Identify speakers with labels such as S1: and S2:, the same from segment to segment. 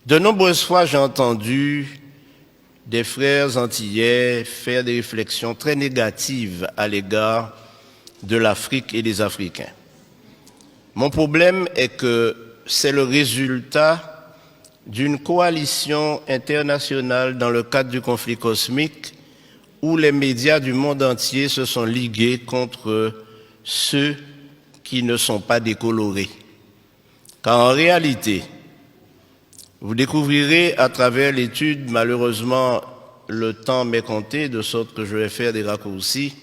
S1: De nombreuses fois, j'ai entendu des frères antillais faire des réflexions très négatives à l'égard de l'Afrique et des Africains. Mon problème est que c'est le résultat d'une coalition internationale dans le cadre du conflit cosmique où les médias du monde entier se sont ligués contre ceux qui ne sont pas décolorés. Car en réalité, vous découvrirez à travers l'étude, malheureusement, le temps m'est compté, de sorte que je vais faire des raccourcis,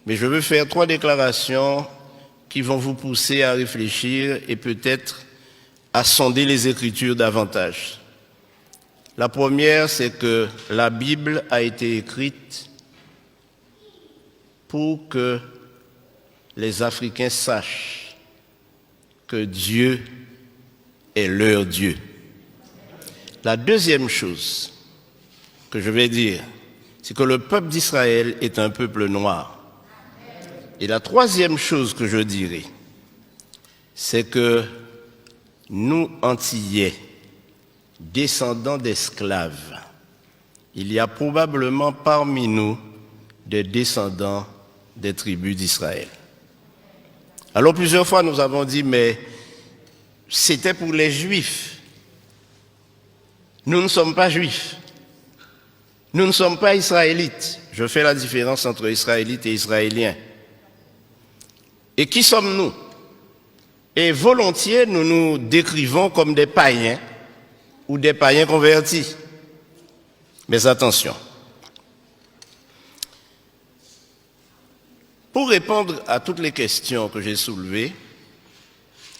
S1: mais je veux faire 3 déclarations qui vont vous pousser à réfléchir et peut-être à sonder les Écritures davantage. La première, c'est que la Bible a été écrite pour que les Africains sachent que Dieu est leur Dieu. La deuxième chose que je vais dire, c'est que le peuple d'Israël est un peuple noir. Et la troisième chose que je dirai, c'est que nous, Antillais, descendants d'esclaves, il y a probablement parmi nous des descendants des tribus d'Israël. Alors plusieurs fois nous avons dit, mais c'était pour les Juifs. Nous ne sommes pas Juifs. Nous ne sommes pas Israélites. Je fais la différence entre Israélites et Israéliens. Et qui sommes-nous? Et volontiers, nous nous décrivons comme des païens ou des païens convertis. Mais attention. Pour répondre à toutes les questions que j'ai soulevées,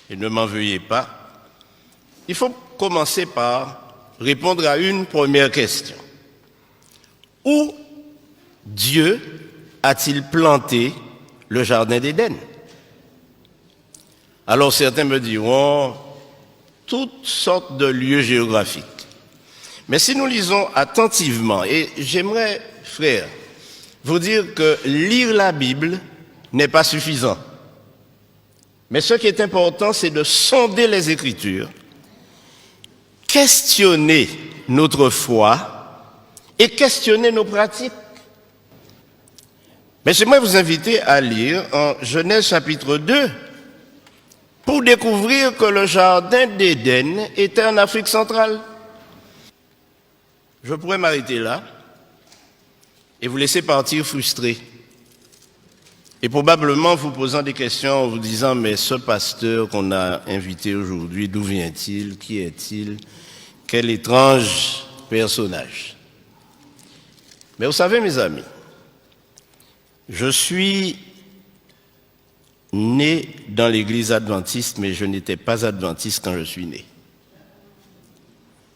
S1: et ne m'en veuillez pas, il faut commencer par répondre à une première question. Où Dieu a-t-il planté le jardin d'Éden? Alors certains me diront toutes sortes de lieux géographiques. Mais si nous lisons attentivement, et j'aimerais, frères, vous dire que lire la Bible n'est pas suffisant. Mais ce qui est important, c'est de sonder les Écritures, questionner notre foi et questionner nos pratiques. Mais j'aimerais vous inviter à lire en Genèse chapitre 2 pour découvrir que le jardin d'Éden était en Afrique centrale. Je pourrais m'arrêter là et vous laisser partir frustré. Et probablement vous posant des questions en vous disant, mais ce pasteur qu'on a invité aujourd'hui, d'où vient-il? Qui est-il? Quel étrange personnage. Mais vous savez, mes amis, je suis né dans l'église adventiste, mais je n'étais pas adventiste quand je suis né.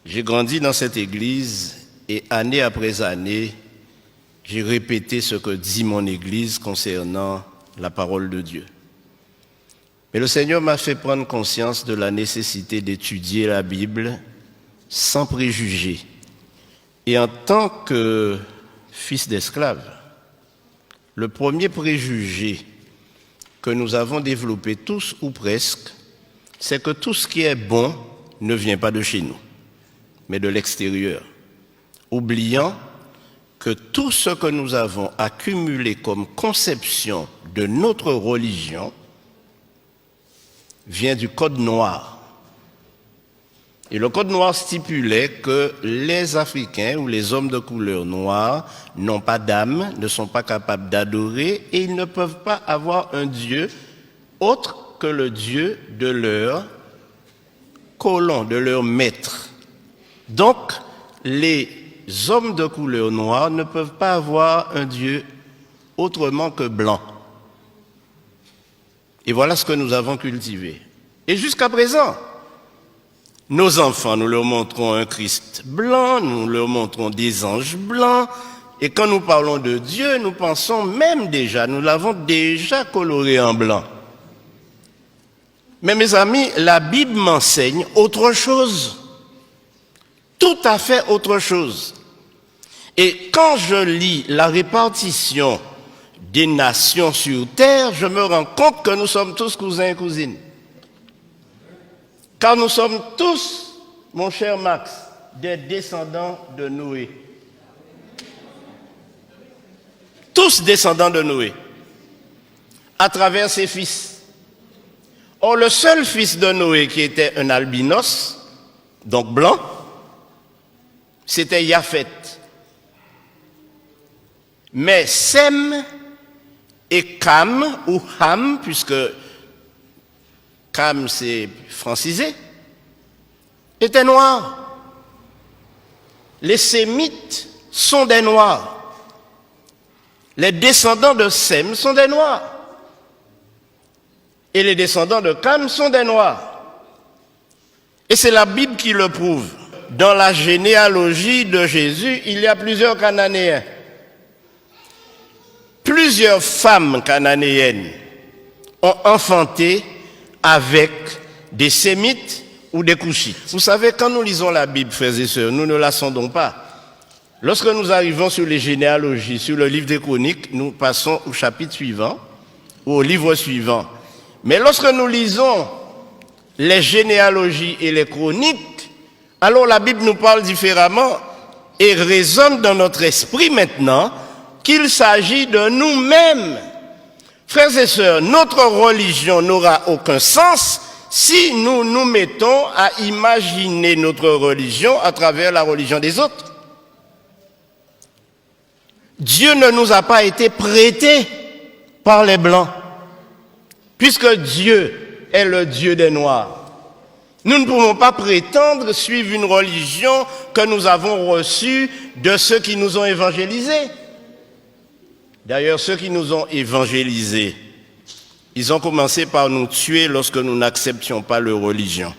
S1: J'ai grandi dans cette église et année après année, j'ai répété ce que dit mon église concernant la parole de Dieu. Mais le Seigneur m'a fait prendre conscience de la nécessité d'étudier la Bible sans préjugés. Et en tant que fils d'esclave, le premier préjugé que nous avons développé tous ou presque, c'est que tout ce qui est bon ne vient pas de chez nous, mais de l'extérieur, oubliant que tout ce que nous avons accumulé comme conception de notre religion vient du Code noir. Et le Code noir stipulait que les Africains ou les hommes de couleur noire n'ont pas d'âme, ne sont pas capables d'adorer et ils ne peuvent pas avoir un Dieu autre que le Dieu de leur colon, de leur maître. Donc, les hommes de couleur noire ne peuvent pas avoir un Dieu autrement que blanc. Et voilà ce que nous avons cultivé. Et jusqu'à présent, nos enfants, nous leur montrons un Christ blanc, nous leur montrons des anges blancs, et quand nous parlons de Dieu, nous pensons même déjà, nous l'avons déjà coloré en blanc. Mais mes amis, la Bible m'enseigne autre chose, tout à fait autre chose. Et quand je lis la répartition des nations sur terre, je me rends compte que nous sommes tous cousins et cousines. Car nous sommes tous mon cher Max, des descendants de Noé. Tous descendants de Noé, à travers ses fils. Or, le seul fils de Noé qui était un albinos, donc blanc, c'était Japhet. Mais Sem et Cam, ou Ham, puisque Cam c'est francisé, étaient noirs. Les Sémites sont des noirs. Les descendants de Sem sont des noirs. Et les descendants de Cam sont des noirs. Et c'est la Bible qui le prouve. Dans la généalogie de Jésus, il y a plusieurs Cananéens. Plusieurs femmes cananéennes ont enfanté avec des Sémites ou des Couchites. Vous savez, quand nous lisons la Bible, frères et sœurs, nous ne la sondons pas. Lorsque nous arrivons sur les généalogies, sur le livre des Chroniques, nous passons au chapitre suivant, ou au livre suivant. Mais lorsque nous lisons les généalogies et les chroniques, alors la Bible nous parle différemment et résonne dans notre esprit maintenant qu'il s'agit de nous-mêmes. Frères et sœurs, notre religion n'aura aucun sens si nous nous mettons à imaginer notre religion à travers la religion des autres. Dieu ne nous a pas été prêté par les Blancs, puisque Dieu est le Dieu des Noirs. Nous ne pouvons pas prétendre suivre une religion que nous avons reçue de ceux qui nous ont évangélisés. D'ailleurs, ceux qui nous ont évangélisés, ils ont commencé par nous tuer lorsque nous n'acceptions pas leur religion.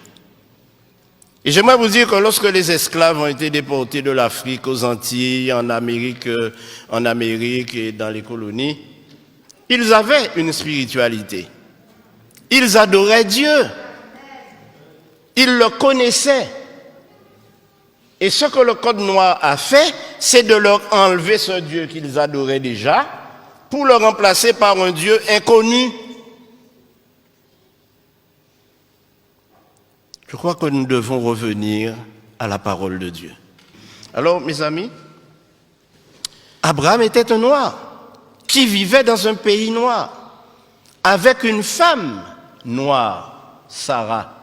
S1: Et j'aimerais vous dire que lorsque les esclaves ont été déportés de l'Afrique aux Antilles, en Amérique et dans les colonies, ils avaient une spiritualité. Ils adoraient Dieu. Ils le connaissaient. Et ce que le Code noir a fait, c'est de leur enlever ce Dieu qu'ils adoraient déjà pour le remplacer par un Dieu inconnu. Je crois que nous devons revenir à la parole de Dieu. Alors, mes amis, Abraham était un noir qui vivait dans un pays noir avec une femme noire, Sarah.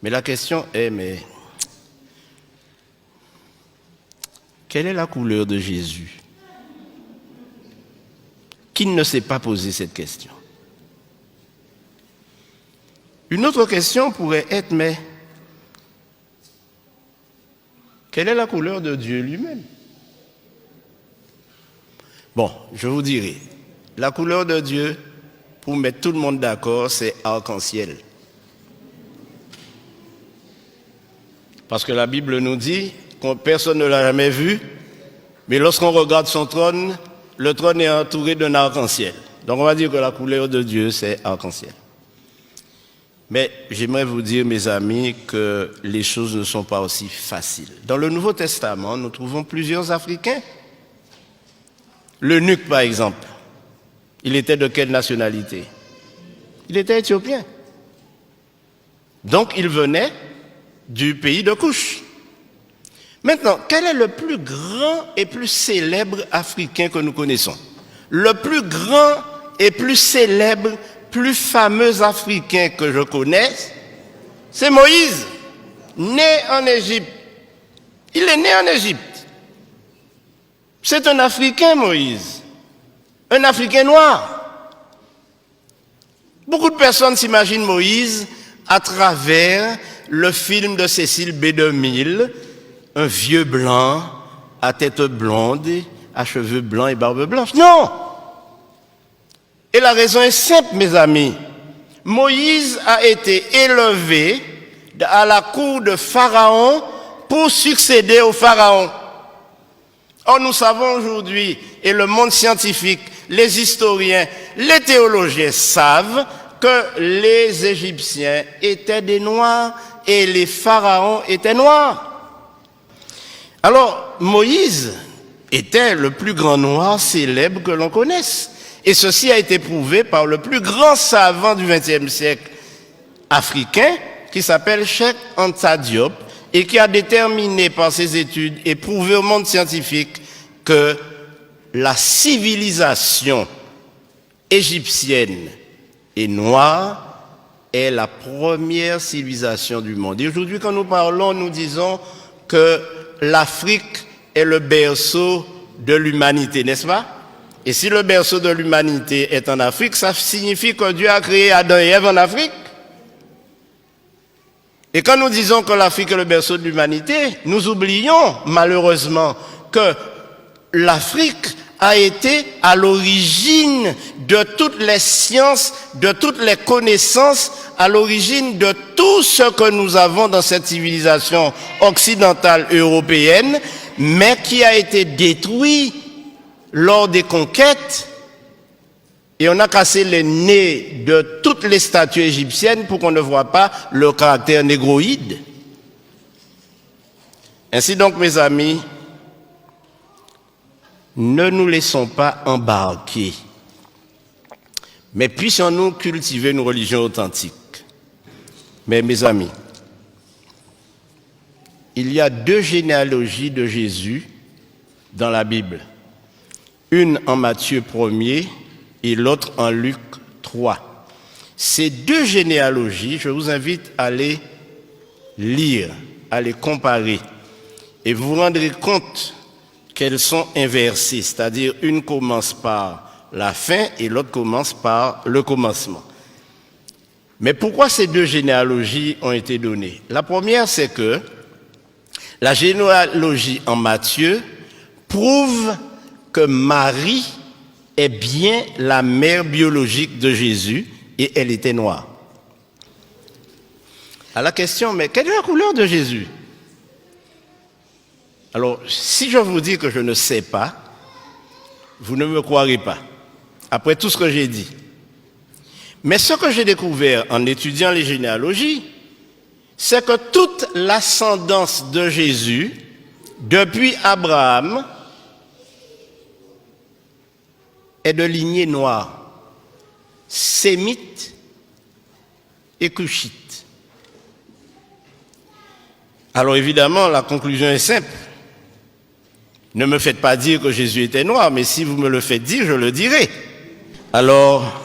S1: Mais la question est, quelle est la couleur de Jésus? Qui ne s'est pas posé cette question? Une autre question pourrait être, mais quelle est la couleur de Dieu lui-même? Bon, je vous dirai, la couleur de Dieu, pour mettre tout le monde d'accord, c'est arc-en-ciel. Parce que la Bible nous dit que personne ne l'a jamais vu, mais lorsqu'on regarde son trône, le trône est entouré d'un arc-en-ciel. Donc on va dire que la couleur de Dieu, c'est arc-en-ciel. Mais j'aimerais vous dire, mes amis, que les choses ne sont pas aussi faciles. Dans le Nouveau Testament, nous trouvons plusieurs Africains. L'eunuque, par exemple, il était de quelle nationalité? Il était éthiopien. Donc il venait du pays de Couche. Maintenant, quel est le plus grand et plus célèbre Africain que nous connaissons? Le plus grand et plus célèbre, plus fameux Africain que je connaisse, c'est Moïse, né en Égypte. Il est né en Égypte. C'est un Africain, Moïse. Un Africain noir. Beaucoup de personnes s'imaginent Moïse à travers le film de Cécile B. DeMille, un vieux blanc, à tête blonde, à cheveux blancs et barbe blanche. Non! Et la raison est simple, mes amis. Moïse a été élevé à la cour de Pharaon pour succéder au Pharaon. Or, nous savons aujourd'hui, et le monde scientifique, les historiens, les théologiens savent que les Égyptiens étaient des Noirs et les pharaons étaient noirs. Alors, Moïse était le plus grand noir célèbre que l'on connaisse. Et ceci a été prouvé par le plus grand savant du XXe siècle africain, qui s'appelle Cheikh Anta Diop et qui a déterminé par ses études et prouvé au monde scientifique que la civilisation égyptienne et noire est la première civilisation du monde. Et aujourd'hui, quand nous parlons, nous disons que l'Afrique est le berceau de l'humanité, n'est-ce pas? Et si le berceau de l'humanité est en Afrique, ça signifie que Dieu a créé Adam et Ève en Afrique. Et quand nous disons que l'Afrique est le berceau de l'humanité, nous oublions malheureusement que l'Afrique a été à l'origine de toutes les sciences, de toutes les connaissances, à l'origine de tout ce que nous avons dans cette civilisation occidentale européenne, mais qui a été détruit lors des conquêtes, et on a cassé les nez de toutes les statues égyptiennes pour qu'on ne voit pas le caractère négroïde. Ainsi donc, mes amis, ne nous laissons pas embarquer, mais puissions-nous cultiver une religion authentique. Mais mes amis, il y a 2 généalogies de Jésus dans la Bible. Une en Matthieu 1er et l'autre en Luc 3. Ces 2 généalogies, je vous invite à les lire, à les comparer, et vous vous rendrez compte qu'elles sont inversées, c'est-à-dire une commence par la fin et l'autre commence par le commencement. Mais pourquoi ces 2 généalogies ont été données? La première, c'est que la généalogie en Matthieu prouve que Marie est bien la mère biologique de Jésus et elle était noire. À la question, mais quelle est la couleur de Jésus? Alors, si je vous dis que je ne sais pas, vous ne me croirez pas, après tout ce que j'ai dit. Mais ce que j'ai découvert en étudiant les généalogies, c'est que toute l'ascendance de Jésus, depuis Abraham, est de lignée noire, sémite et cushite. Alors évidemment, la conclusion est simple. Ne me faites pas dire que Jésus était noir, mais si vous me le faites dire, je le dirai. Alors,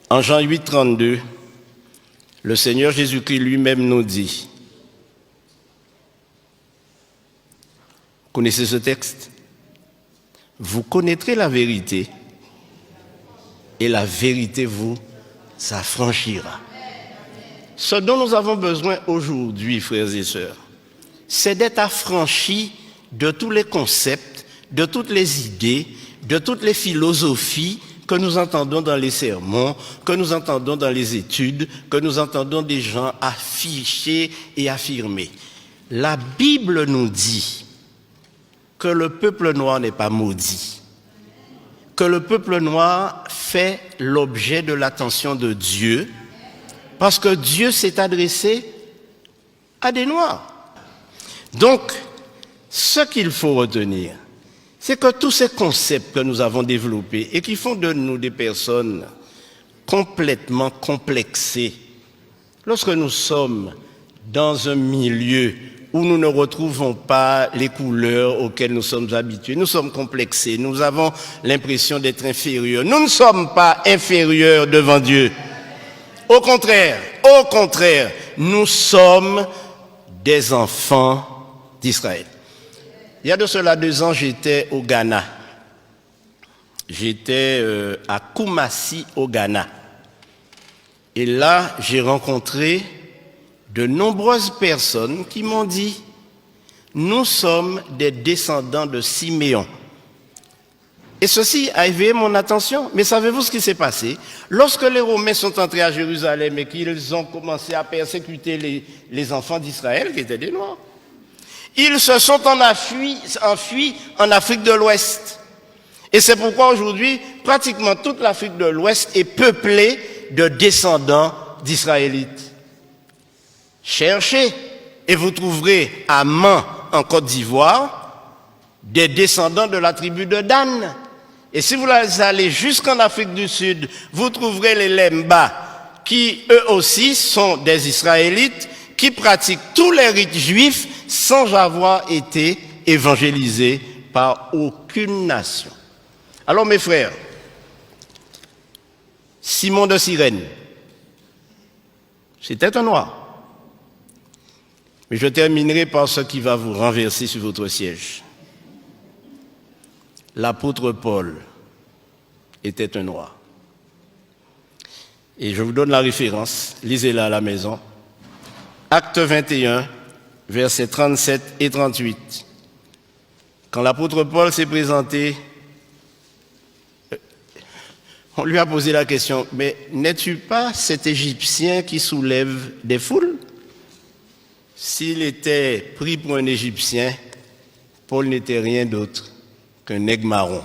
S1: en Jean 8, 32, le Seigneur Jésus-Christ lui-même nous dit, connaissez ce texte? Vous connaîtrez la vérité et la vérité vous affranchira. Ce dont nous avons besoin aujourd'hui, frères et sœurs, c'est d'être affranchis de tous les concepts, de toutes les idées, de toutes les philosophies que nous entendons dans les sermons, que nous entendons dans les études, que nous entendons des gens afficher et affirmer. La Bible nous dit que le peuple noir n'est pas maudit, que le peuple noir fait l'objet de l'attention de Dieu, parce que Dieu s'est adressé à des noirs. Donc, ce qu'il faut retenir, c'est que tous ces concepts que nous avons développés et qui font de nous des personnes complètement complexées, lorsque nous sommes dans un milieu où nous ne retrouvons pas les couleurs auxquelles nous sommes habitués, nous sommes complexés, nous avons l'impression d'être inférieurs. Nous ne sommes pas inférieurs devant Dieu. Au contraire, nous sommes des enfants d'Israël. Il y a de cela 2 ans, j'étais au Ghana. J'étais à Kumasi, au Ghana. Et là, j'ai rencontré de nombreuses personnes qui m'ont dit « Nous sommes des descendants de Siméon ». Et ceci a éveillé mon attention. Mais savez-vous ce qui s'est passé? Lorsque les Romains sont entrés à Jérusalem et qu'ils ont commencé à persécuter les enfants d'Israël, qui étaient des Noirs, ils se sont enfuis en Afrique de l'Ouest. Et c'est pourquoi aujourd'hui, pratiquement toute l'Afrique de l'Ouest est peuplée de descendants d'Israélites. Cherchez et vous trouverez à Man, en Côte d'Ivoire, des descendants de la tribu de Dan. Et si vous allez jusqu'en Afrique du Sud, vous trouverez les Lemba qui eux aussi sont des Israélites, qui pratiquent tous les rites juifs sans avoir été évangélisés par aucune nation. Alors mes frères, Simon de Cyrène, c'était un noir. Mais je terminerai par ce qui va vous renverser sur votre siège. L'apôtre Paul était un noir. Et je vous donne la référence, lisez-la à la maison. Acte 21, versets 37 et 38. Quand l'apôtre Paul s'est présenté, on lui a posé la question, mais n'es-tu pas cet Égyptien qui soulève des foules? S'il était pris pour un Égyptien, Paul n'était rien d'autre qu'un nègre marron.